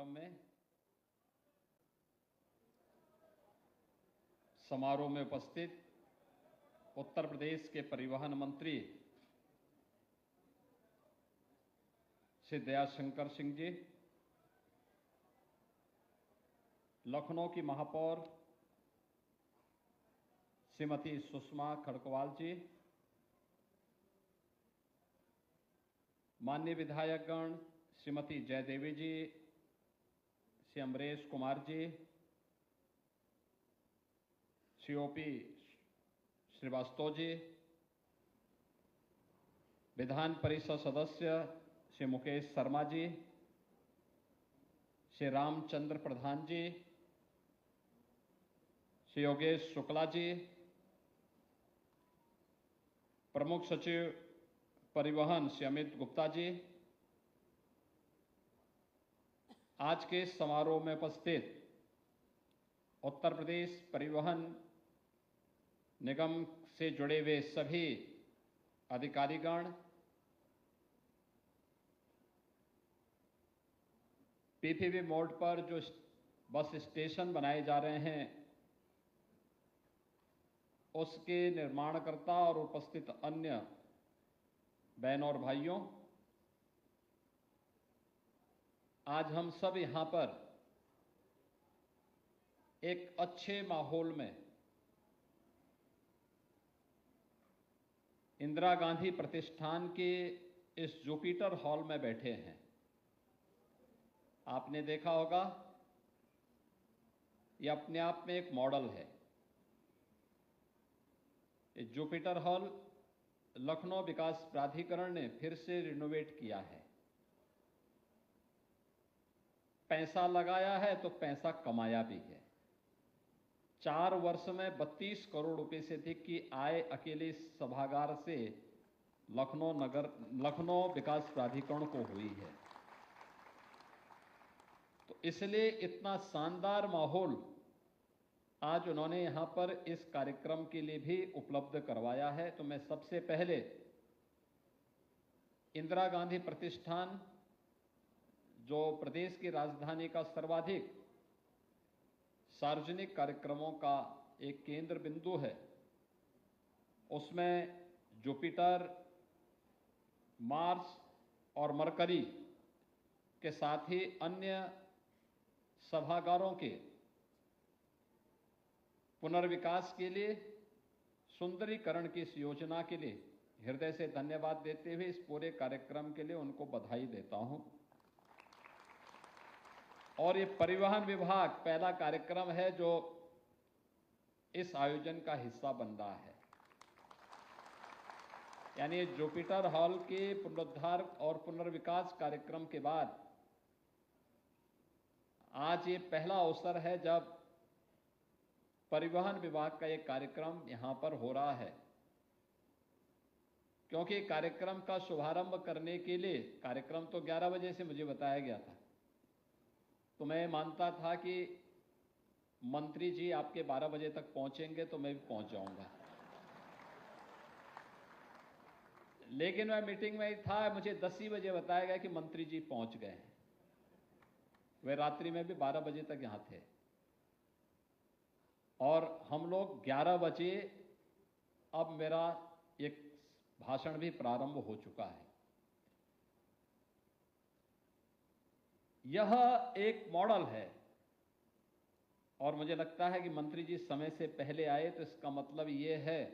कार्यक्रम में समारोह में उपस्थित उत्तर प्रदेश के परिवहन मंत्री श्री दयाशंकर सिंह जी, लखनऊ की महापौर श्रीमती सुषमा खड़गवाल जी, माननीय विधायकगण श्रीमती जयदेवी जी, श्री अमरेश कुमार जी, श्री ओपी श्रीवास्तव जी, विधान परिषद सदस्य श्री मुकेश शर्मा जी, श्री रामचंद्र प्रधान जी, श्री योगेश शुक्ला जी, प्रमुख सचिव परिवहन श्री अमित गुप्ता जी, आज के समारोह में उपस्थित उत्तर प्रदेश परिवहन निगम से जुड़े हुए सभी अधिकारीगण, पीपीपी मोड पर जो बस स्टेशन बनाए जा रहे हैं उसके निर्माणकर्ता और उपस्थित अन्य बहनों और भाइयों, आज हम सब यहां पर एक अच्छे माहौल में इंदिरा गांधी प्रतिष्ठान के इस जुपिटर हॉल में बैठे हैं। आपने देखा होगा, यह अपने आप में एक मॉडल है। इस जुपिटर हॉल लखनऊ विकास प्राधिकरण ने फिर से रिनोवेट किया है। पैसा लगाया है तो पैसा कमाया भी है। 4 वर्ष में 32 करोड़ रुपए से अधिक की आय अकेले इस सभागार से लखनऊ विकास प्राधिकरण को हुई है। तो इसलिए इतना शानदार माहौल आज उन्होंने यहां पर इस कार्यक्रम के लिए भी उपलब्ध करवाया है। तो मैं सबसे पहले इंदिरा गांधी प्रतिष्ठान, जो प्रदेश की राजधानी का सर्वाधिक सार्वजनिक कार्यक्रमों का एक केंद्र बिंदु है, उसमें जुपिटर, मार्स और मरकरी के साथ ही अन्य सभागारों के पुनर्विकास के लिए, सुंदरीकरण की इस योजना के लिए हृदय से धन्यवाद देते हुए इस पूरे कार्यक्रम के लिए उनको बधाई देता हूं। और ये परिवहन विभाग पहला कार्यक्रम है जो इस आयोजन का हिस्सा बन रहा है। यानी जुपिटर हॉल के पुनरुद्धार और पुनर्विकास कार्यक्रम के बाद आज ये पहला अवसर है जब परिवहन विभाग का एक कार्यक्रम यहां पर हो रहा है। क्योंकि कार्यक्रम का शुभारंभ करने के लिए, कार्यक्रम तो 11 बजे से मुझे बताया गया था, तो मैं मानता था कि मंत्री जी आपके 12 बजे तक पहुंचेंगे तो मैं भी पहुंच जाऊंगा। लेकिन मैं मीटिंग में ही था, मुझे 10 ही बजे बताया गया कि मंत्री जी पहुंच गए हैं। वे रात्रि में भी 12 बजे तक यहां थे और हम लोग 11 बजे, अब मेरा एक भाषण भी प्रारंभ हो चुका है। यह एक मॉडल है और मुझे लगता है कि मंत्री जी समय से पहले आए, तो इसका मतलब यह है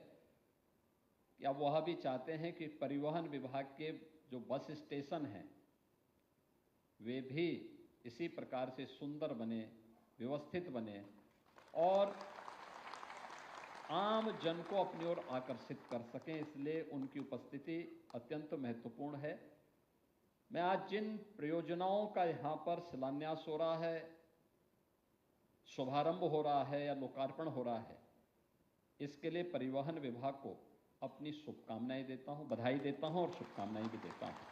कि अब वह भी चाहते हैं कि परिवहन विभाग के जो बस स्टेशन हैं वे भी इसी प्रकार से सुंदर बने, व्यवस्थित बने और आम जन को अपनी ओर आकर्षित कर सकें। इसलिए उनकी उपस्थिति अत्यंत महत्वपूर्ण है। मैं आज जिन परियोजनाओं का यहां पर शिलान्यास हो रहा है, शुभारंभ हो रहा है या लोकार्पण हो रहा है, इसके लिए परिवहन विभाग को अपनी शुभकामनाएं देता हूं, बधाई देता हूं और शुभकामनाएं भी देता हूं।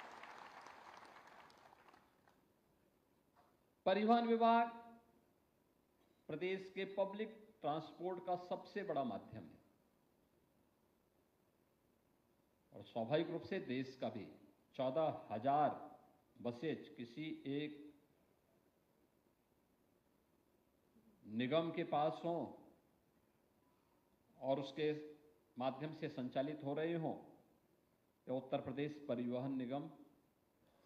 परिवहन विभाग प्रदेश के पब्लिक ट्रांसपोर्ट का सबसे बड़ा माध्यम है और स्वाभाविक रूप से देश का भी। 14,000 बसें किसी एक निगम के पास हों और उसके माध्यम से संचालित हो रहे हों, या उत्तर प्रदेश परिवहन निगम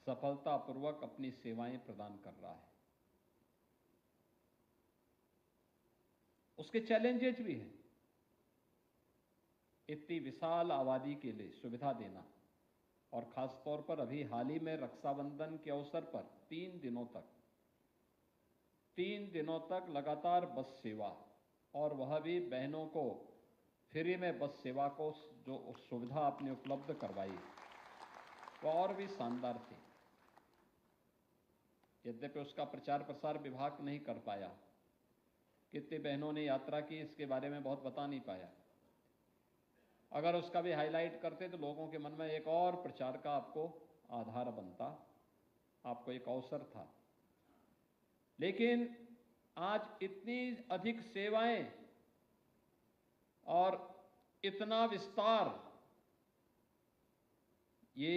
सफलतापूर्वक अपनी सेवाएं प्रदान कर रहा है। उसके चैलेंजेस भी हैं। इतनी विशाल आबादी के लिए सुविधा देना, और खासतौर पर अभी हाल ही में रक्षाबंधन के अवसर पर 3 दिनों तक लगातार बस सेवा, और वह भी बहनों को फ्री में बस सेवा को जो सुविधा आपने उपलब्ध करवाई वह और भी शानदार थी। यद्यपि उसका प्रचार प्रसार विभाग नहीं कर पाया, कितनी बहनों ने यात्रा की इसके बारे में बहुत बता नहीं पाया। अगर उसका भी हाईलाइट करते तो लोगों के मन में एक और प्रचार का आपको आधार बनता, आपको एक अवसर था। लेकिन आज इतनी अधिक सेवाएं और इतना विस्तार, ये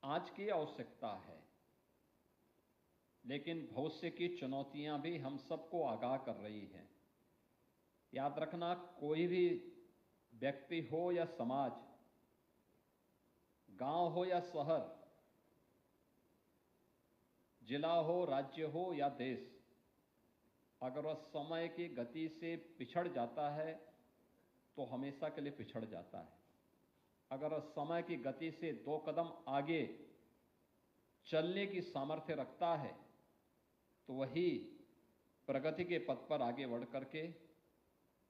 आज की आवश्यकता है, लेकिन भविष्य की चुनौतियां भी हम सबको आगाह कर रही हैं। याद रखना, कोई भी व्यक्ति हो या समाज, गांव हो या शहर, जिला हो, राज्य हो या देश, अगर वह समय की गति से पिछड़ जाता है तो हमेशा के लिए पिछड़ जाता है। अगर वह समय की गति से 2 कदम आगे चलने की सामर्थ्य रखता है तो वही प्रगति के पथ पर आगे बढ़ करके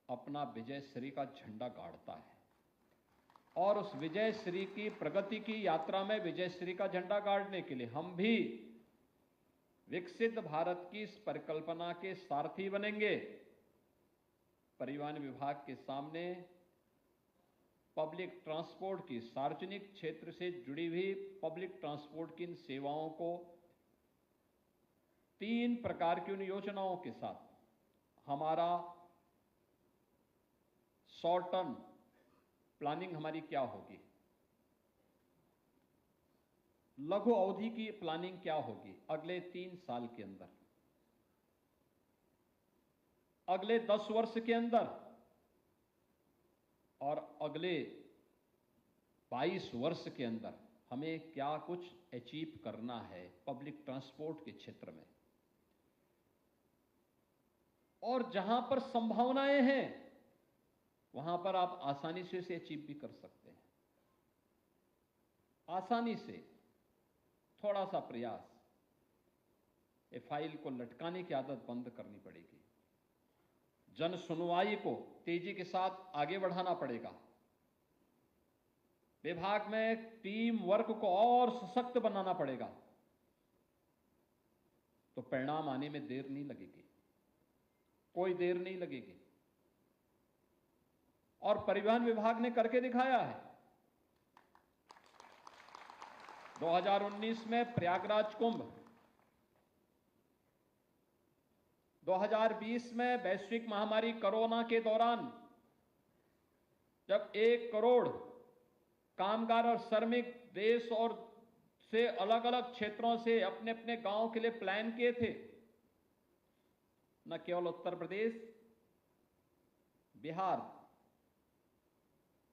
अपना विजयश्री का झंडा गाड़ता है। और उस विजयश्री की, प्रगति की यात्रा में विजयश्री का झंडा गाड़ने के लिए हम भी विकसित भारत की इस परिकल्पना के सारथी बनेंगे। परिवहन विभाग के सामने पब्लिक ट्रांसपोर्ट की, सार्वजनिक क्षेत्र से जुड़ी हुई पब्लिक ट्रांसपोर्ट की इन सेवाओं को 3 प्रकार की उन योजनाओं के साथ हमारा शॉर्ट टर्म प्लानिंग हमारी क्या होगी, लघु अवधि की प्लानिंग क्या होगी अगले 3 साल के अंदर, अगले 10 वर्ष के अंदर, और अगले 22 वर्ष के अंदर हमें क्या कुछ अचीव करना है पब्लिक ट्रांसपोर्ट के क्षेत्र में। और जहां पर संभावनाएं हैं वहां पर आप आसानी से इसे अचीव भी कर सकते हैं। आसानी से, थोड़ा सा प्रयास, ये फाइल को लटकाने की आदत बंद करनी पड़ेगी। जन सुनवाई को तेजी के साथ आगे बढ़ाना पड़ेगा। विभाग में टीम वर्क को और सशक्त बनाना पड़ेगा, तो परिणाम आने में देर नहीं लगेगी, कोई देर नहीं लगेगी। और परिवहन विभाग ने करके दिखाया है। 2019 में प्रयागराज कुंभ, 2020 में वैश्विक महामारी कोरोना के दौरान जब 1 करोड़ कामगार और श्रमिक देश और से अलग अलग क्षेत्रों से अपने अपने गांव के लिए प्लान किए थे, न केवल उत्तर प्रदेश, बिहार,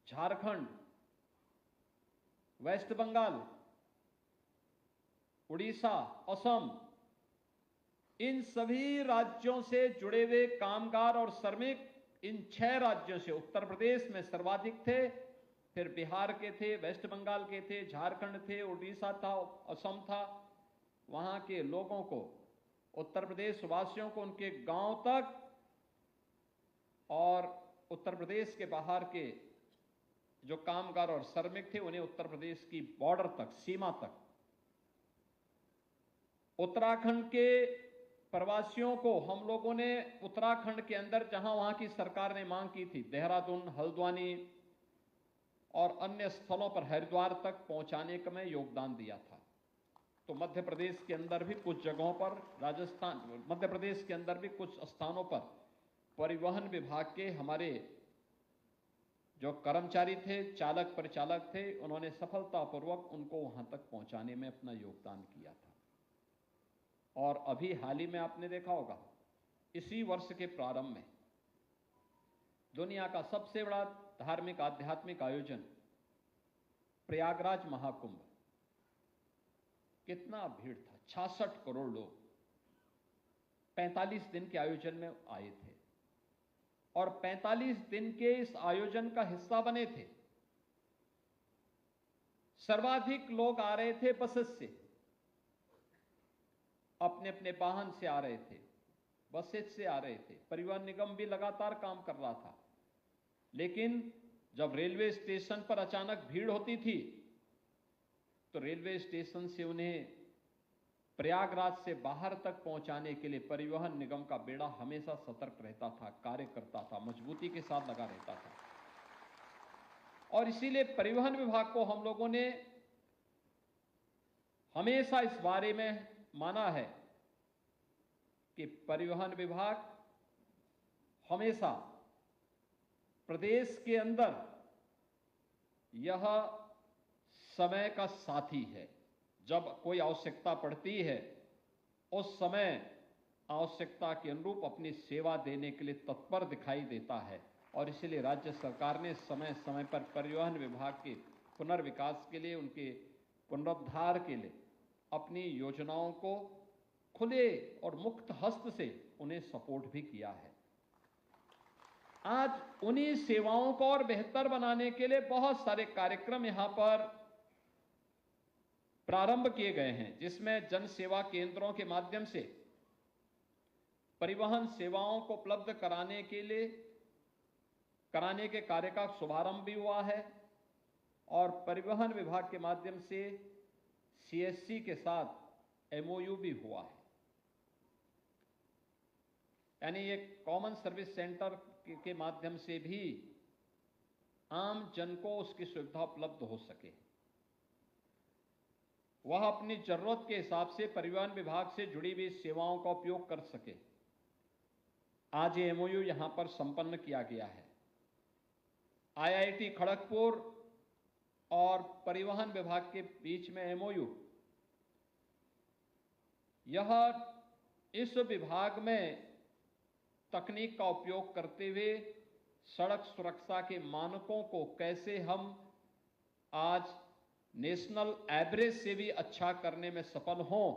झारखंड, वेस्ट बंगाल, उड़ीसा, असम, इन सभी राज्यों से जुड़े हुए कामगार और श्रमिक इन 6 राज्यों से, उत्तर प्रदेश में सर्वाधिक थे, फिर बिहार के थे, वेस्ट बंगाल के थे, झारखंड थे, उड़ीसा था, असम था। वहां के लोगों को, उत्तर प्रदेश वासियों को उनके गांव तक और उत्तर प्रदेश के बाहर के जो कामगार और श्रमिक थे उन्हें उत्तर प्रदेश की बॉर्डर तक, सीमा तक। उत्तराखंड के प्रवासियों को हम लोगों ने उत्तराखंड के अंदर, जहां वहां की सरकार ने मांग की थी, देहरादून, हल्द्वानी और अन्य स्थलों पर, हरिद्वार तक पहुंचाने का मैं योगदान दिया था। तो मध्य प्रदेश के अंदर भी कुछ जगहों पर, राजस्थान, मध्य प्रदेश के अंदर भी कुछ स्थानों पर परिवहन विभाग के हमारे जो कर्मचारी थे, चालक परिचालक थे, उन्होंने सफलतापूर्वक उनको वहां तक पहुंचाने में अपना योगदान किया था। और अभी हाल ही में आपने देखा होगा इसी वर्ष के प्रारंभ में दुनिया का सबसे बड़ा धार्मिक आध्यात्मिक आयोजन प्रयागराज महाकुंभ, कितना भीड़ था, 66 करोड़ लोग 45 दिन के आयोजन में आए थे और 45 दिन के इस आयोजन का हिस्सा बने थे। सर्वाधिक लोग आ रहे थे बसेस से, अपने अपने वाहन से आ रहे थे, बसेस से आ रहे थे। परिवहन निगम भी लगातार काम कर रहा था, लेकिन जब रेलवे स्टेशन पर अचानक भीड़ होती थी तो रेलवे स्टेशन से उन्हें प्रयागराज से बाहर तक पहुंचाने के लिए परिवहन निगम का बेड़ा हमेशा सतर्क रहता था, कार्य करता था, मजबूती के साथ लगा रहता था। और इसीलिए परिवहन विभाग को हम लोगों ने हमेशा इस बारे में माना है कि परिवहन विभाग हमेशा प्रदेश के अंदर यह समय का साथी है। जब कोई आवश्यकता पड़ती है उस समय आवश्यकता के अनुरूप अपनी सेवा देने के लिए तत्पर दिखाई देता है और इसलिए राज्य सरकार ने समय समय पर परिवहन विभाग के पुनर्विकास के लिए, उनके पुनरुद्धार के लिए अपनी योजनाओं को खुले और मुक्त हस्त से उन्हें सपोर्ट भी किया है। आज उन्हीं सेवाओं को और बेहतर बनाने के लिए बहुत सारे कार्यक्रम यहां पर प्रारंभ किए गए हैं, जिसमें जन सेवा केंद्रों के माध्यम से परिवहन सेवाओं को उपलब्ध कराने के कार्य का शुभारंभ भी हुआ है और परिवहन विभाग के माध्यम से सीएससी के साथ एमओयू भी हुआ है। यानी ये कॉमन सर्विस सेंटर के माध्यम से भी आम जन को उसकी सुविधा उपलब्ध हो सके, वह अपनी जरूरत के हिसाब से परिवहन विभाग से जुड़ी हुई सेवाओं का उपयोग कर सके। आज ये एमओयू यहां पर संपन्न किया गया है। आईआईटी खड़गपुर और परिवहन विभाग के बीच में एमओयू, यह इस विभाग में तकनीक का उपयोग करते हुए सड़क सुरक्षा के मानकों को कैसे हम आज नेशनल एवरेज से भी अच्छा करने में सफल हों,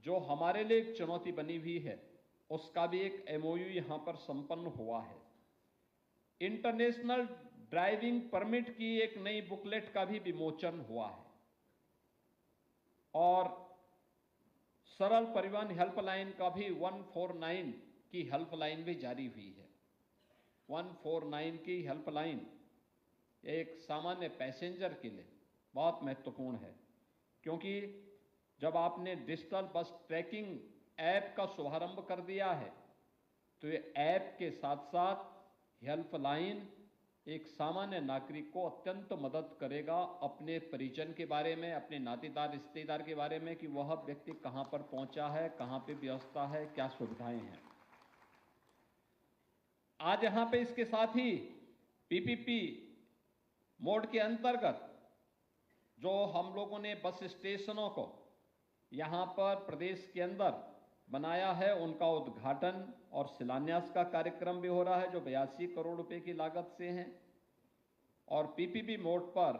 जो हमारे लिए एक चुनौती बनी हुई है, उसका भी एक एमओयू यहां पर संपन्न हुआ है। इंटरनेशनल ड्राइविंग परमिट की एक नई बुकलेट का भी विमोचन हुआ है और सरल परिवहन हेल्पलाइन का भी 149 की हेल्पलाइन भी जारी हुई है। 149 की हेल्पलाइन एक सामान्य पैसेंजर के लिए बहुत महत्वपूर्ण है, क्योंकि जब आपने डिजिटल बस ट्रैकिंग ऐप का शुभारंभ कर दिया है तो ये ऐप के साथ साथ हेल्पलाइन एक सामान्य नागरिक को अत्यंत मदद करेगा अपने परिजन के बारे में, अपने नातेदार रिश्तेदार के बारे में कि वह व्यक्ति कहां पर पहुंचा है, कहां पे व्यवस्था है, क्या सुविधाएं हैं। आज यहां पे इसके साथ ही पीपीपी मोड के अंतर्गत जो हम लोगों ने बस स्टेशनों को यहां पर प्रदेश के अंदर बनाया है, उनका उद्घाटन और शिलान्यास का कार्यक्रम भी हो रहा है, जो 82 करोड़ रुपए की लागत से हैं। और पीपीपी मोड पर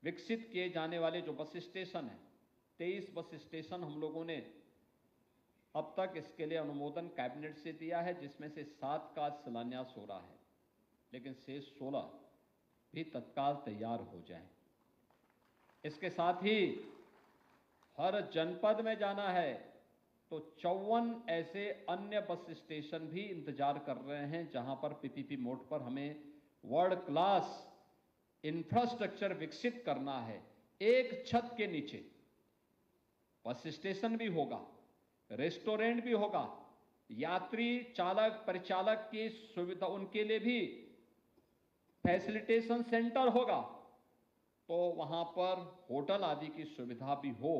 विकसित किए जाने वाले जो बस स्टेशन हैं, 23 बस स्टेशन हम लोगों ने अब तक इसके लिए अनुमोदन कैबिनेट से दिया है, जिसमें से 7 का शिलान्यास हो रहा है, लेकिन शेष 16 भी तत्काल तैयार हो जाएं। इसके साथ ही हर जनपद में जाना है तो 54 ऐसे अन्य बस स्टेशन भी इंतजार कर रहे हैं, जहां पर पीपीपी मोड पर हमें वर्ल्ड क्लास इंफ्रास्ट्रक्चर विकसित करना है। एक छत के नीचे बस स्टेशन भी होगा, रेस्टोरेंट भी होगा, यात्री चालक परिचालक की सुविधा, उनके लिए भी फैसिलिटेशन सेंटर होगा, तो वहां पर होटल आदि की सुविधा भी हो।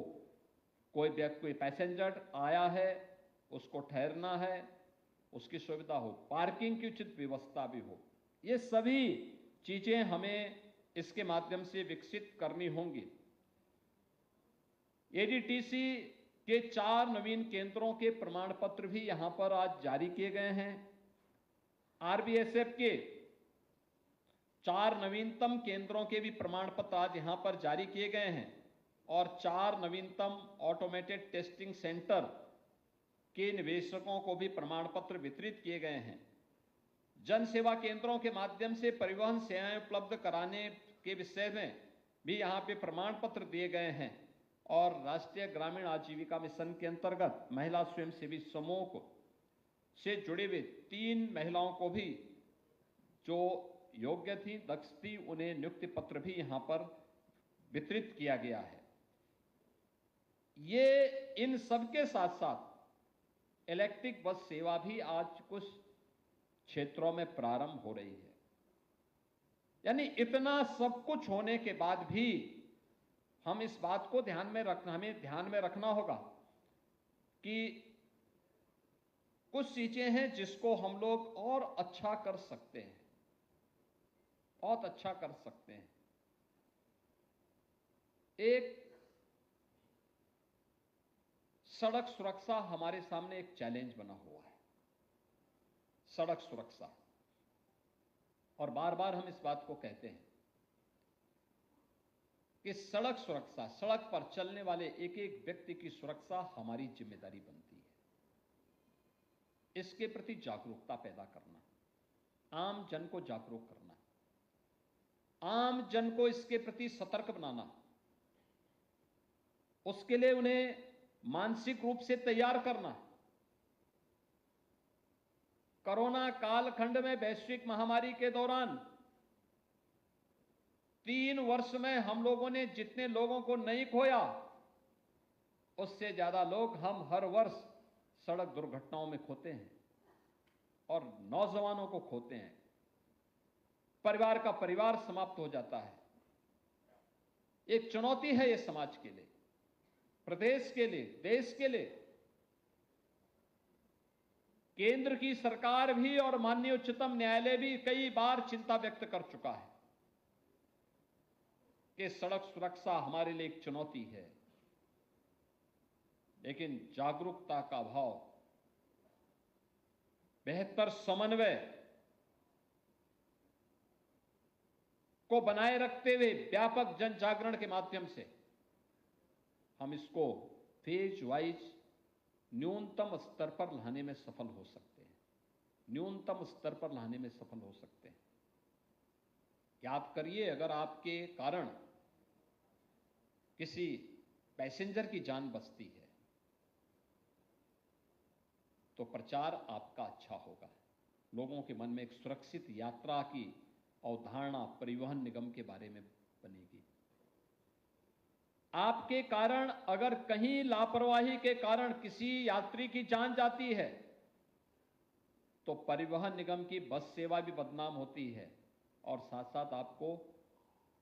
कोई पैसेंजर आया है, उसको ठहरना है, उसकी सुविधा हो, पार्किंग की उचित व्यवस्था भी हो। ये सभी चीजें हमें इसके माध्यम से विकसित करनी होंगी। एडीटीसी के 4 नवीन केंद्रों के प्रमाण पत्र भी यहां पर आज जारी किए गए हैं। आरबीएसएफ के 4 नवीनतम केंद्रों के भी प्रमाण पत्र आज यहां पर जारी किए गए हैं और 4 नवीनतम ऑटोमेटेड टेस्टिंग सेंटर के निवेशकों को भी प्रमाण पत्र वितरित किए गए हैं। जन सेवा केंद्रों के माध्यम से परिवहन सेवाएं उपलब्ध कराने के विषय में भी यहां पे प्रमाण पत्र दिए गए हैं और राष्ट्रीय ग्रामीण आजीविका मिशन के अंतर्गत महिला स्वयंसेवी समूह से जुड़े हुए 3 महिलाओं को भी जो योग्य थी, दक्ष थी, उन्हें नियुक्ति पत्र भी यहां पर वितरित किया गया है। ये इन सबके साथ साथ इलेक्ट्रिक बस सेवा भी आज कुछ क्षेत्रों में प्रारंभ हो रही है। यानी इतना सब कुछ होने के बाद भी हम इस बात को हमें ध्यान में रखना होगा कि कुछ चीजें हैं जिसको हम लोग और अच्छा कर सकते हैं, बहुत अच्छा कर सकते हैं। एक सड़क सुरक्षा हमारे सामने एक चैलेंज बना हुआ है, सड़क सुरक्षा। और बार बार हम इस बात को कहते हैं कि सड़क सुरक्षा, सड़क पर चलने वाले एक एक व्यक्ति की सुरक्षा हमारी जिम्मेदारी बनती है। इसके प्रति जागरूकता पैदा करना, आम जन को जागरूक करना, आम जन को इसके प्रति सतर्क बनाना, उसके लिए उन्हें मानसिक रूप से तैयार करना। कोरोना कालखंड में वैश्विक महामारी के दौरान 3 वर्ष में हम लोगों ने जितने लोगों को नहीं खोया, उससे ज्यादा लोग हम हर वर्ष सड़क दुर्घटनाओं में खोते हैं और नौजवानों को खोते हैं। परिवार का परिवार समाप्त हो जाता है। एक चुनौती है ये समाज के लिए, प्रदेश के लिए, देश के लिए। केंद्र की सरकार भी और माननीय उच्चतम न्यायालय भी कई बार चिंता व्यक्त कर चुका है कि सड़क सुरक्षा हमारे लिए एक चुनौती है, लेकिन जागरूकता का अभाव, बेहतर समन्वय को बनाए रखते हुए व्यापक जन जागरण के माध्यम से हम इसको फेज वाइज न्यूनतम स्तर पर लाने में सफल हो सकते हैं, न्यूनतम स्तर पर लाने में सफल हो सकते हैं। याद करिए, अगर आपके कारण किसी पैसेंजर की जान बचती है तो प्रचार आपका अच्छा होगा। लोगों के मन में एक सुरक्षित यात्रा की अवधारणा परिवहन निगम के बारे में बनेगी। आपके कारण अगर कहीं लापरवाही के कारण किसी यात्री की जान जाती है तो परिवहन निगम की बस सेवा भी बदनाम होती है और साथ साथ आपको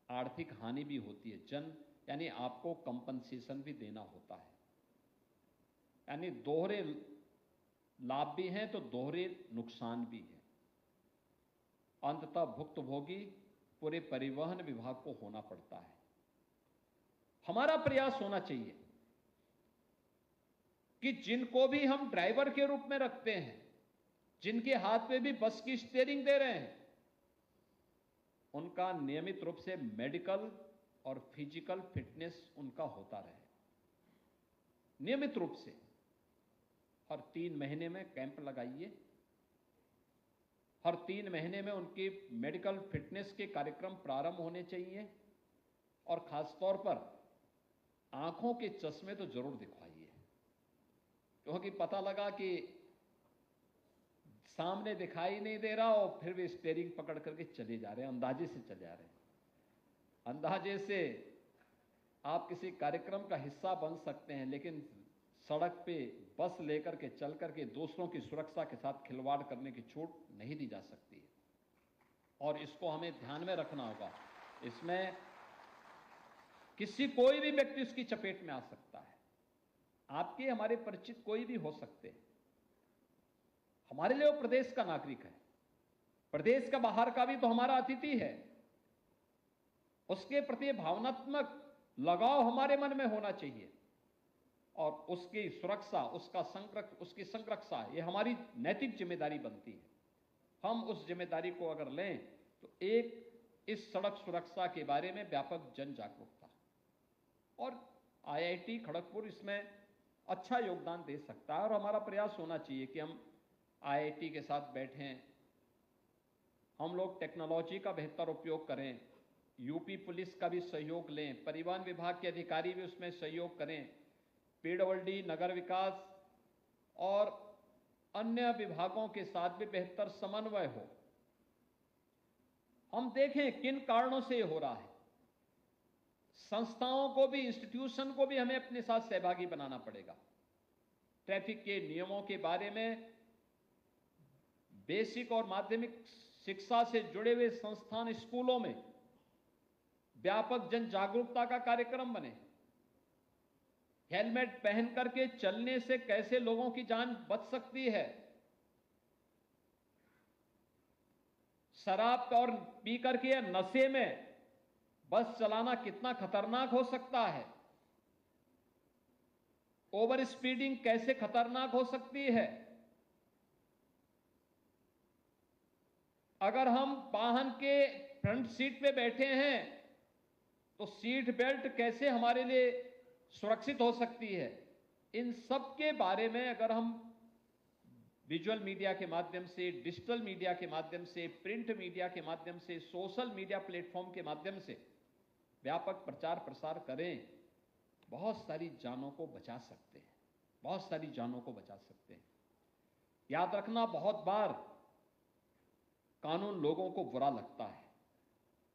आर्थिक हानि भी होती है। यानी आपको कंपनसेशन भी देना होता है। यानी दोहरे लाभ भी हैं तो दोहरे नुकसान भी हैं। अंततः भुक्तभोगी पूरे परिवहन विभाग को होना पड़ता है। हमारा प्रयास होना चाहिए कि जिनको भी हम ड्राइवर के रूप में रखते हैं, जिनके हाथ में भी बस की स्टीयरिंग दे रहे हैं, उनका नियमित रूप से मेडिकल और फिजिकल फिटनेस उनका होता रहे। नियमित रूप से हर 3 महीने में कैंप लगाइए। हर 3 महीने में उनकी मेडिकल फिटनेस के कार्यक्रम प्रारंभ होने चाहिए और खासतौर पर आंखों के चश्मे तो जरूर दिखवाइए, क्योंकि पता लगा कि सामने दिखाई नहीं दे रहा और फिर भी स्टीयरिंग पकड़ करके चले जा रहे हैं, अंदाजे से चले जा रहे हैं। अंदाजे से आप किसी कार्यक्रम का हिस्सा बन सकते हैं, लेकिन सड़क पे बस लेकर के चल करके दूसरों की सुरक्षा के साथ खिलवाड़ करने की छूट नहीं दी जा सकती है और इसको हमें ध्यान में रखना होगा। इसमें कोई भी व्यक्ति उसकी चपेट में आ सकता है। आपके हमारे परिचित कोई भी हो सकते हैं। हमारे लिए वो प्रदेश का नागरिक है, प्रदेश का बाहर का भी तो हमारा अतिथि है। उसके प्रति भावनात्मक लगाव हमारे मन में होना चाहिए। और उसकी सुरक्षा, उसकी संरक्षा, ये हमारी नैतिक जिम्मेदारी बनती है। हम उस जिम्मेदारी को अगर लें तो एक इस सड़क सुरक्षा के बारे में व्यापक जन जागरूकता, और आईआईटी खड़गपुर इसमें अच्छा योगदान दे सकता है। और हमारा प्रयास होना चाहिए कि हम आईआईटी के साथ बैठें, हम लोग टेक्नोलॉजी का बेहतर उपयोग करें, यूपी पुलिस का भी सहयोग लें, परिवहन विभाग के अधिकारी भी उसमें सहयोग करें, पीडब्ल्यूडी, नगर विकास और अन्य विभागों के साथ भी बेहतर समन्वय हो। हम देखें किन कारणों से ये हो रहा है। संस्थाओं को भी, इंस्टीट्यूशन को भी हमें अपने साथ सहभागी बनाना पड़ेगा। ट्रैफिक के नियमों के बारे में बेसिक और माध्यमिक शिक्षा से जुड़े हुए संस्थान, स्कूलों में व्यापक जन जागरूकता का कार्यक्रम बने। हेलमेट पहन करके चलने से कैसे लोगों की जान बच सकती है, शराब और पी करके या नशे में बस चलाना कितना खतरनाक हो सकता है, ओवर स्पीडिंग कैसे खतरनाक हो सकती है। अगर हम वाहन के फ्रंट सीट पे बैठे हैं तो सीट बेल्ट कैसे हमारे लिए सुरक्षित हो सकती है। इन सब के बारे में अगर हम विजुअल मीडिया के माध्यम से, डिजिटल मीडिया के माध्यम से, प्रिंट मीडिया के माध्यम से, सोशल मीडिया प्लेटफॉर्म के माध्यम से व्यापक प्रचार प्रसार करें, बहुत सारी जानों को बचा सकते हैं, बहुत सारी जानों को बचा सकते हैं। याद रखना, बहुत बार कानून लोगों को बुरा लगता है,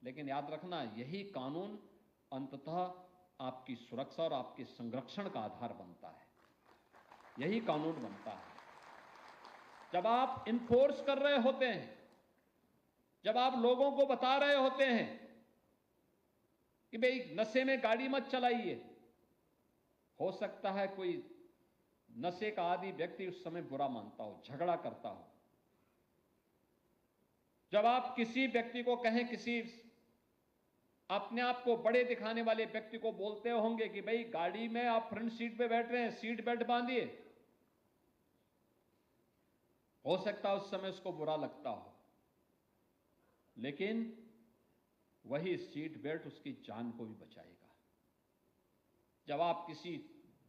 लेकिन याद रखना यही कानून अंततः आपकी सुरक्षा और आपके संरक्षण का आधार बनता है। यही कानून बनता है। जब आप इन्फोर्स कर रहे होते हैं, जब आप लोगों को बता रहे होते हैं कि भाई नशे में गाड़ी मत चलाइए, हो सकता है कोई नशे का आदी व्यक्ति उस समय बुरा मानता हो, झगड़ा करता हो। जब आप किसी व्यक्ति को कहें, किसी अपने आप को बड़े दिखाने वाले व्यक्ति को बोलते होंगे कि भाई गाड़ी में आप फ्रंट सीट पे बैठ रहे हैं, सीट बेल्ट बांधिए, हो सकता है उस समय उसको बुरा लगता हो, लेकिन वही सीट बेल्ट उसकी जान को भी बचाएगा। जब आप किसी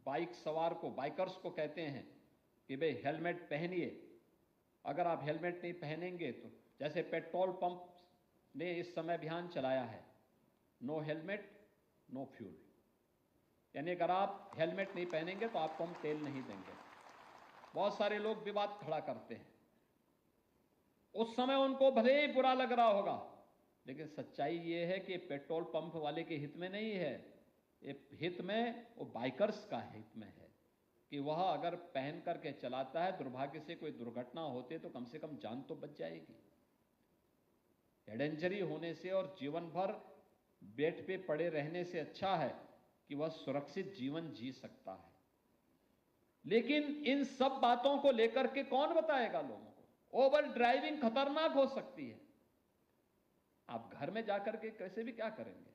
बाइक सवार को, बाइकर्स को कहते हैं कि भाई हेलमेट पहनिए, अगर आप हेलमेट नहीं पहनेंगे तो, जैसे पेट्रोल पंप ने इस समय अभियान चलाया है, नो हेलमेट नो फ्यूल, यानी अगर आप हेलमेट नहीं पहनेंगे तो आपको हम तेल नहीं देंगे। बहुत सारे लोग विवाद खड़ा करते हैं, उस समय उनको भले ही बुरा लग रहा होगा, लेकिन सच्चाई ये है कि पेट्रोल पंप वाले के हित में नहीं है, ये हित में, वो बाइकर्स का हित में है कि वह अगर पहन करके चलाता है, दुर्भाग्य से कोई दुर्घटना होती है तो कम से कम जान तो बच जाएगी। हेड इंजरी होने से और जीवन भर बेड पे पड़े रहने से अच्छा है कि वह सुरक्षित जीवन जी सकता है। लेकिन इन सब बातों को लेकर के कौन बताएगा लोगों को? ओवर ड्राइविंग खतरनाक हो सकती है। आप घर में जाकर के कैसे भी क्या करेंगे?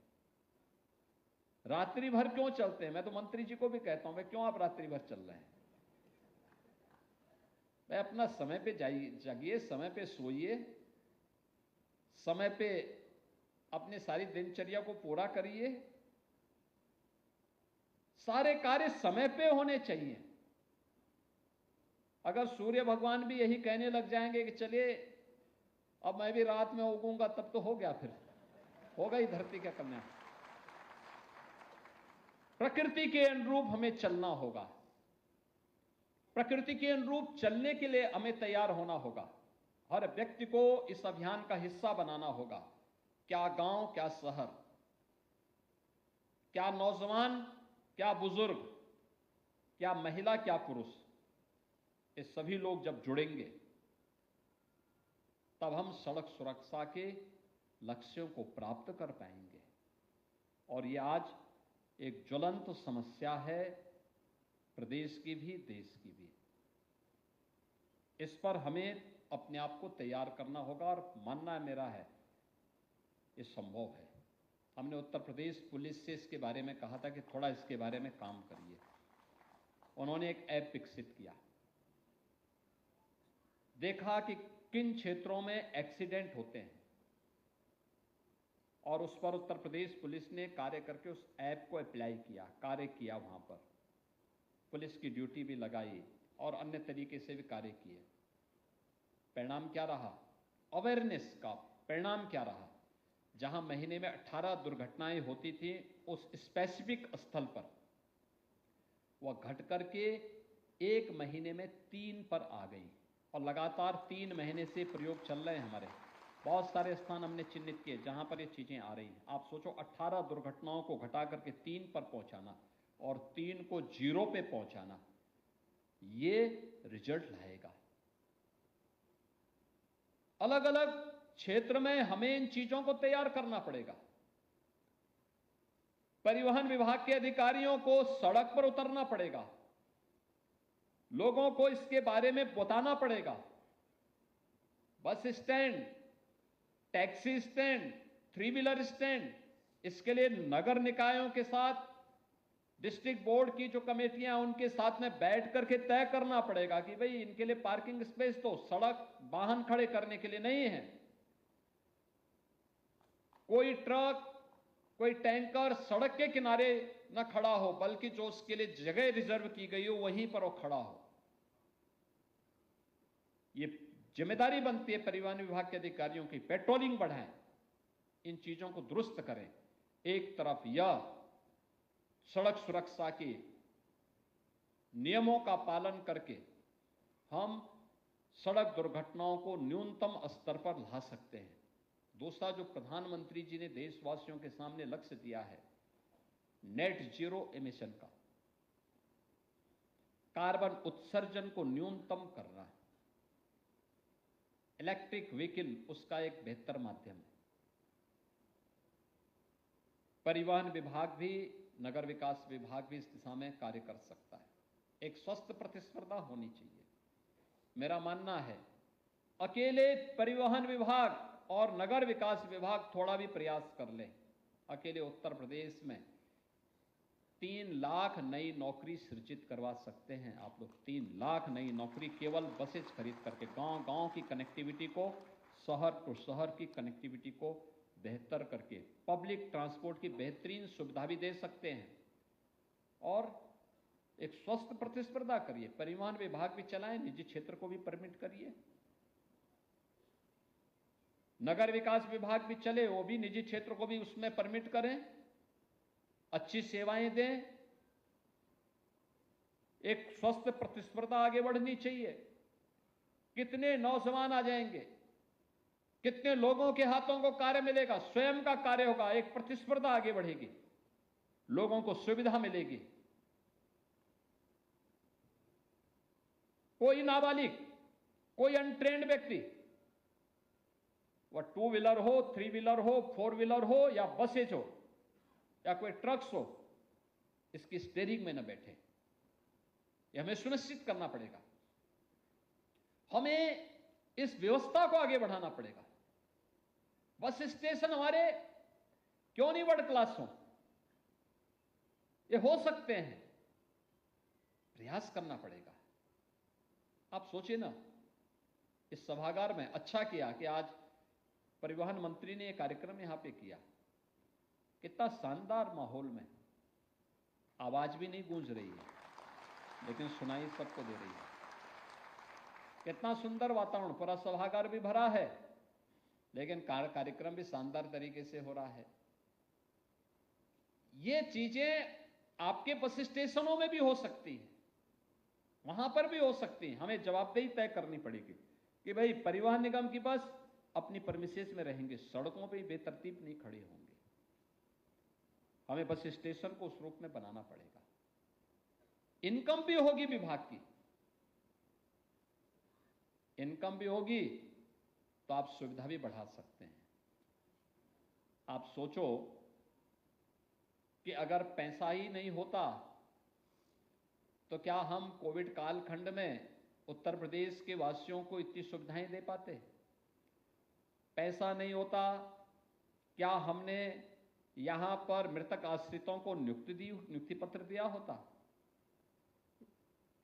रात्रि भर क्यों चलते हैं? मैं तो मंत्री जी को भी कहता हूं, क्यों आप रात्रि भर चल रहे हैं? मैं अपना समय पे जागिए, समय पे सोइए, समय पे अपने सारी दिनचर्या को पूरा करिए। सारे कार्य समय पे होने चाहिए। अगर सूर्य भगवान भी यही कहने लग जाएंगे कि चलिए अब मैं भी रात में उगूंगा, तब तो हो गया, फिर हो गई धरती का कन्या। प्रकृति के अनुरूप हमें चलना होगा। प्रकृति के अनुरूप चलने के लिए हमें तैयार होना होगा। हर व्यक्ति को इस अभियान का हिस्सा बनाना होगा। क्या गांव, क्या शहर, क्या नौजवान, क्या बुजुर्ग, क्या महिला, क्या पुरुष, ये सभी लोग जब जुड़ेंगे तब हम सड़क सुरक्षा के लक्ष्यों को प्राप्त कर पाएंगे। और ये आज एक ज्वलंत समस्या है, प्रदेश की भी, देश की भी। इस पर हमें अपने आप को तैयार करना होगा और मानना मेरा है ये संभव है। हमने उत्तर प्रदेश पुलिस से इसके बारे में कहा था कि थोड़ा इसके बारे में काम करिए। उन्होंने एक ऐप विकसित किया, देखा कि किन क्षेत्रों में एक्सीडेंट होते हैं, और उस पर उत्तर प्रदेश पुलिस ने कार्य करके उस ऐप को अप्लाई किया, कार्य किया, वहां पर पुलिस की ड्यूटी भी लगाई और अन्य तरीके से भी कार्य किए। परिणाम क्या रहा? अवेयरनेस का परिणाम क्या रहा? जहां महीने में 18 दुर्घटनाएं होती थी, उस स्पेसिफिक स्थल पर वह घट करके एक महीने में 3 पर आ गई, और लगातार 3 महीने से प्रयोग चल रहे हैं हमारे। बहुत सारे स्थान हमने चिन्हित किए जहां पर ये चीजें आ रही हैं। आप सोचो, 18 दुर्घटनाओं को घटा करके 3 पर पहुंचाना और 3 को 0 पे पहुंचाना, ये रिजल्ट लाएगा। अलग अलग क्षेत्र में हमें इन चीजों को तैयार करना पड़ेगा। परिवहन विभाग के अधिकारियों को सड़क पर उतरना पड़ेगा, लोगों को इसके बारे में बताना पड़ेगा। Bus stand, taxi stand, 3 wheeler stand, इसके लिए नगर निकायों के साथ डिस्ट्रिक्ट बोर्ड की जो कमेटियां, उनके साथ में बैठ करके तय करना पड़ेगा कि भाई इनके लिए पार्किंग स्पेस तो सड़क वाहन खड़े करने के लिए नहीं है। कोई ट्रक, कोई टैंकर सड़क के किनारे न खड़ा हो, बल्कि जो उसके लिए जगह रिजर्व की गई हो वहीं पर वो खड़ा हो। ये जिम्मेदारी बनती है परिवहन विभाग के अधिकारियों की। पेट्रोलिंग बढ़ाएं, इन चीजों को दुरुस्त करें। एक तरफ यह सड़क सुरक्षा के नियमों का पालन करके हम सड़क दुर्घटनाओं को न्यूनतम स्तर पर ला सकते हैं। दूसरा, जो प्रधानमंत्री जी ने देशवासियों के सामने लक्ष्य दिया है, नेट जीरो एमिशन का, कार्बन उत्सर्जन को न्यूनतम करना है, इलेक्ट्रिक व्हीकल उसका एक बेहतर माध्यम है। परिवहन विभाग भी, नगर विकास विभाग भी इस दिशा में कार्य कर सकता है। एक स्वस्थ प्रतिस्पर्धा होनी चाहिए। मेरा मानना है अकेले परिवहन विभाग और नगर विकास विभाग थोड़ा भी प्रयास कर ले, अकेले उत्तर प्रदेश में 3 लाख नई नौकरी सृजित करवा सकते हैं आप लोग। 3 लाख नई नौकरी केवल बसेज खरीद करके, गांव गांव की कनेक्टिविटी को, शहर टू शहर की कनेक्टिविटी को बेहतर करके, पब्लिक ट्रांसपोर्ट की बेहतरीन सुविधा भी दे सकते हैं, और एक स्वस्थ प्रतिस्पर्धा करिए। परिवहन विभाग भी चलाएं, निजी क्षेत्र को भी परमिट करिए। नगर विकास विभाग भी चले, वो भी निजी क्षेत्र को भी उसमें परमिट करें, अच्छी सेवाएं दें। एक स्वस्थ प्रतिस्पर्धा आगे बढ़नी चाहिए। कितने नौजवान आ जाएंगे, कितने लोगों के हाथों को कार्य मिलेगा, स्वयं का कार्य होगा, एक प्रतिस्पर्धा आगे बढ़ेगी, लोगों को सुविधा मिलेगी। कोई नाबालिग, कोई अनट्रेन्ड व्यक्ति, वह 2 व्हीलर हो, 3 व्हीलर हो, 4 व्हीलर हो, या बसेज हो, या कोई ट्रक्स हो, इसकी स्टीयरिंग में न बैठे। यह हमें सुनिश्चित करना पड़ेगा। हमें इस व्यवस्था को आगे बढ़ाना पड़ेगा। बस स्टेशन हमारे क्यों नहीं वर्ल्ड क्लास हो? ये हो सकते हैं, प्रयास करना पड़ेगा। आप सोचिए ना, इस सभागार में अच्छा किया कि आज परिवहन मंत्री ने यह कार्यक्रम यहां पे किया। कितना शानदार माहौल में, आवाज भी नहीं गूंज रही है, लेकिन सुनाई सबको दे रही है। कितना सुंदर वातावरण, पूरा सभागार भी भरा है, लेकिन कार्यक्रम भी शानदार तरीके से हो रहा है। ये चीजें आपके बस स्टेशनों में भी हो सकती हैं, वहां पर भी हो सकती हैं। हमें जवाबदेही तय करनी पड़ेगी कि भाई परिवहन निगम की बस अपनी परमिसेस में रहेंगे, सड़कों पे बेतरतीब नहीं खड़े होंगे। हमें बस स्टेशन को उस रूप में बनाना पड़ेगा। इनकम भी होगी विभाग की, इनकम भी होगी तो आप सुविधा भी बढ़ा सकते हैं। आप सोचो कि अगर पैसा ही नहीं होता तो क्या हम कोविड कालखंड में उत्तर प्रदेश के वासियों को इतनी सुविधाएं दे पाते? पैसा नहीं होता, क्या हमने यहां पर मृतक आश्रितों को नियुक्ति पत्र दिया होता?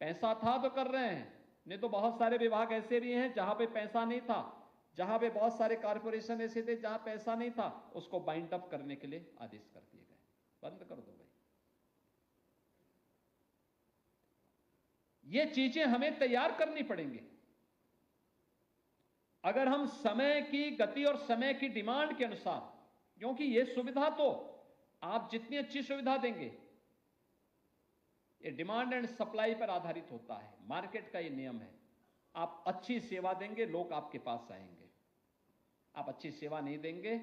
पैसा था तो कर रहे हैं, नहीं तो बहुत सारे विभाग ऐसे भी हैं जहां पे पैसा नहीं था, जहां पे बहुत सारे कॉर्पोरेशन ऐसे थे जहां पैसा नहीं था, उसको बाइंड अप करने के लिए आदेश कर दिए गए, बंद कर दो भाई। ये चीजें हमें तैयार करनी पड़ेंगी। अगर हम समय की गति और समय की डिमांड के अनुसार, क्योंकि ये सुविधा तो आप जितनी अच्छी सुविधा देंगे, ये डिमांड एंड सप्लाई पर आधारित होता है, मार्केट का ये नियम है। आप अच्छी सेवा देंगे, लोग आपके पास आएंगे। आप अच्छी सेवा नहीं देंगे,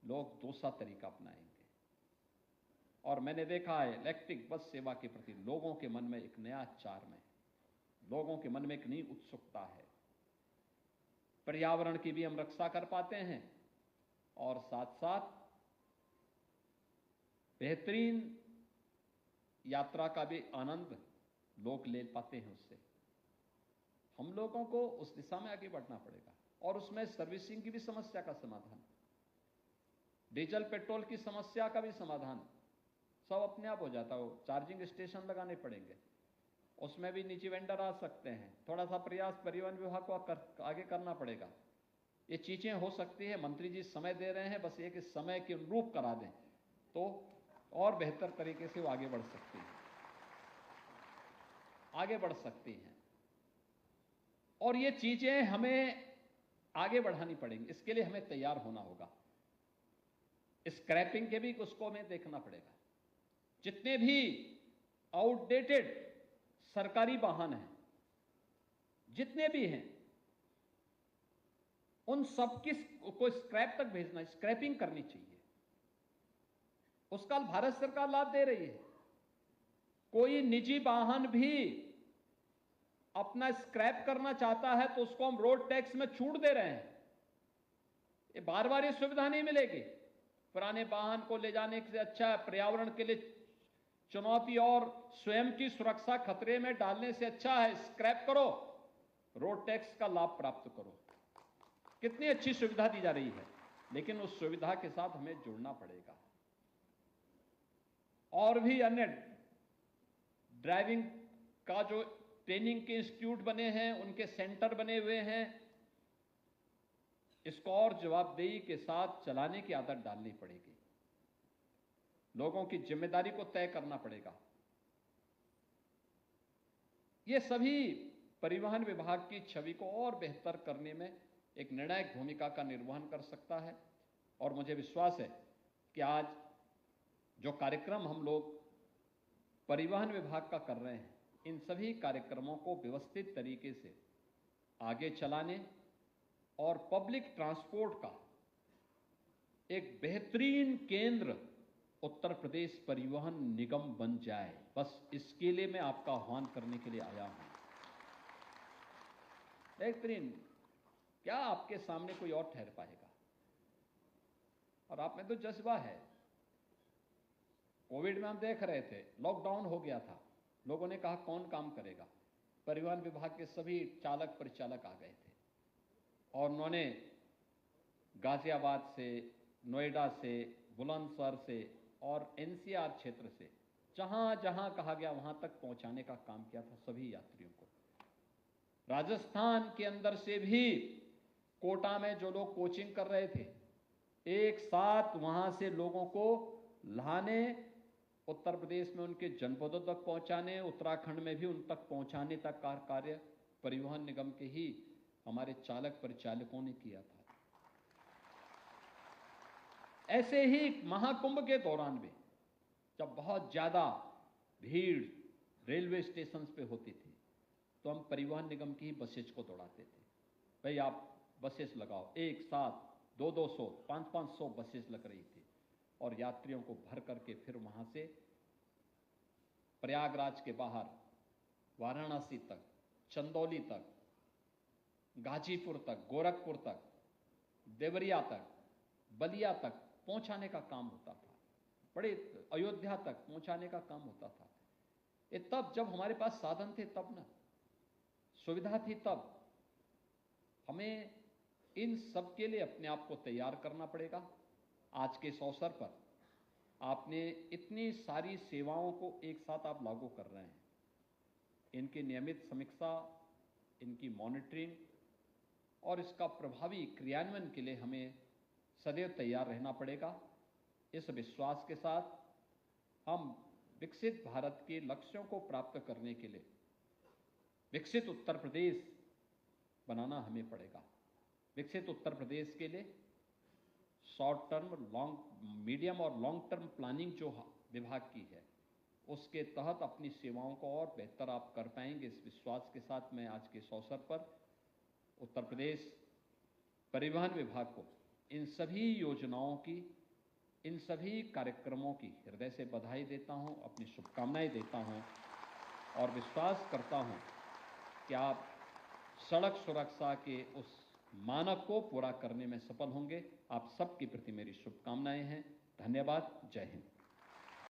लोग दूसरा तरीका अपनाएंगे। और मैंने देखा है इलेक्ट्रिक बस सेवा के प्रति लोगों के मन में एक नया चार्म है, लोगों के मन में एक नई उत्सुकता है। पर्यावरण की भी हम रक्षा कर पाते हैं और साथ साथ बेहतरीन यात्रा का भी आनंद लोग ले पाते हैं उससे। हम लोगों को उस दिशा में आगे बढ़ना पड़ेगा और उसमें सर्विसिंग की भी समस्या का समाधान, डीजल पेट्रोल की समस्या का भी समाधान सब अपने आप हो जाता हो। चार्जिंग स्टेशन लगाने पड़ेंगे, उसमें भी निजी वेंडर आ सकते हैं। थोड़ा सा प्रयास परिवहन विभाग को आगे करना पड़ेगा। ये चीजें हो सकती है, मंत्री जी समय दे रहे हैं, बस ये कि समय के अनुरूप करा दें तो और बेहतर तरीके से वो आगे बढ़ सकती हैं, आगे बढ़ सकती हैं। और ये चीजें हमें आगे बढ़ानी पड़ेंगी, इसके लिए हमें तैयार होना होगा। स्क्रैपिंग के भी उसको हमें देखना पड़ेगा। जितने भी आउटडेटेड सरकारी वाहन हैं, जितने भी हैं, उन सब को स्क्रैप तक भेजना, स्क्रैपिंग करनी चाहिए। उसका भारत सरकार लाभ दे रही है। कोई निजी वाहन भी अपना स्क्रैप करना चाहता है तो उसको हम रोड टैक्स में छूट दे रहे हैं। ये बार बार ये सुविधा नहीं मिलेगी। पुराने वाहन को ले जाने से अच्छा, पर्यावरण के लिए चुनौती और स्वयं की सुरक्षा खतरे में डालने से अच्छा है स्क्रैप करो, रोड टैक्स का लाभ प्राप्त करो। कितनी अच्छी सुविधा दी जा रही है, लेकिन उस सुविधा के साथ हमें जुड़ना पड़ेगा। और भी अन्य ड्राइविंग का जो ट्रेनिंग के इंस्टीट्यूट बने हैं, उनके सेंटर बने हुए हैं, इसको और जवाबदेही के साथ चलाने की आदत डालनी पड़ेगी। लोगों की जिम्मेदारी को तय करना पड़ेगा। ये सभी परिवहन विभाग की छवि को और बेहतर करने में एक निर्णायक भूमिका का निर्वहन कर सकता है। और मुझे विश्वास है कि आज जो कार्यक्रम हम लोग परिवहन विभाग का कर रहे हैं, इन सभी कार्यक्रमों को व्यवस्थित तरीके से आगे चलाने और पब्लिक ट्रांसपोर्ट का एक बेहतरीन केंद्र उत्तर प्रदेश परिवहन निगम बन जाए, बस इसके लिए मैं आपका आह्वान करने के लिए आया हूं। बेहतरीन क्या आपके सामने कोई और ठहर पाएगा? और आप में तो जज्बा है। कोविड में हम देख रहे थे, लॉकडाउन हो गया था, लोगों ने कहा कौन काम करेगा। परिवहन विभाग के सभी चालक परिचालक आ गए थे और उन्होंने गाजियाबाद से, नोएडा से, बुलंदशहर से और एनसीआर क्षेत्र से जहां जहां कहा गया वहां तक पहुंचाने का काम किया था सभी यात्रियों को। राजस्थान के अंदर से भी कोटा में जो लोग कोचिंग कर रहे थे, एक साथ वहां से लोगों को लाने, उत्तर प्रदेश में उनके जनपदों तक पहुंचाने, उत्तराखंड में भी उन तक पहुंचाने तक का कार्य परिवहन निगम के ही हमारे चालक परिचालकों ने किया था। ऐसे ही महाकुंभ के दौरान भी जब बहुत ज्यादा भीड़ रेलवे स्टेशन पे होती थी तो हम परिवहन निगम की ही बसेज को दौड़ाते थे। भाई आप बसेस लगाओ, एक साथ 200-200, 500-500 बसेस लग रही थी और यात्रियों को भर करके फिर वहां से प्रयागराज के बाहर वाराणसी तक, चंदौली तक, गाजीपुर तक, गोरखपुर तक, देवरिया तक, बलिया तक पहुंचाने का काम होता था। बड़े अयोध्या तक पहुंचाने का काम होता था। ये तब जब हमारे पास साधन थे, तब ना सुविधा थी, तब हमें इन सब के लिए अपने आप को तैयार करना पड़ेगा। आज के इस अवसर पर आपने इतनी सारी सेवाओं को एक साथ आप लागू कर रहे हैं। इनकी नियमित समीक्षा, इनकी मॉनिटरिंग और इसका प्रभावी क्रियान्वयन के लिए हमें सदैव तैयार रहना पड़ेगा। इस विश्वास के साथ हम विकसित भारत के लक्ष्यों को प्राप्त करने के लिए विकसित उत्तर प्रदेश बनाना हमें पड़ेगा। विकसित उत्तर प्रदेश के लिए शॉर्ट टर्म, मीडियम और लॉन्ग टर्म प्लानिंग जो विभाग की है, उसके तहत अपनी सेवाओं को और बेहतर आप कर पाएंगे। इस विश्वास के साथ मैं आज के इस अवसर पर उत्तर प्रदेश परिवहन विभाग को इन सभी योजनाओं की, इन सभी कार्यक्रमों की हृदय से बधाई देता हूं, अपनी शुभकामनाएं देता हूं और विश्वास करता हूं कि आप सड़क सुरक्षा के उस मानक को पूरा करने में सफल होंगे। आप सबके प्रति मेरी शुभकामनाएं हैं। धन्यवाद। जय हिंद।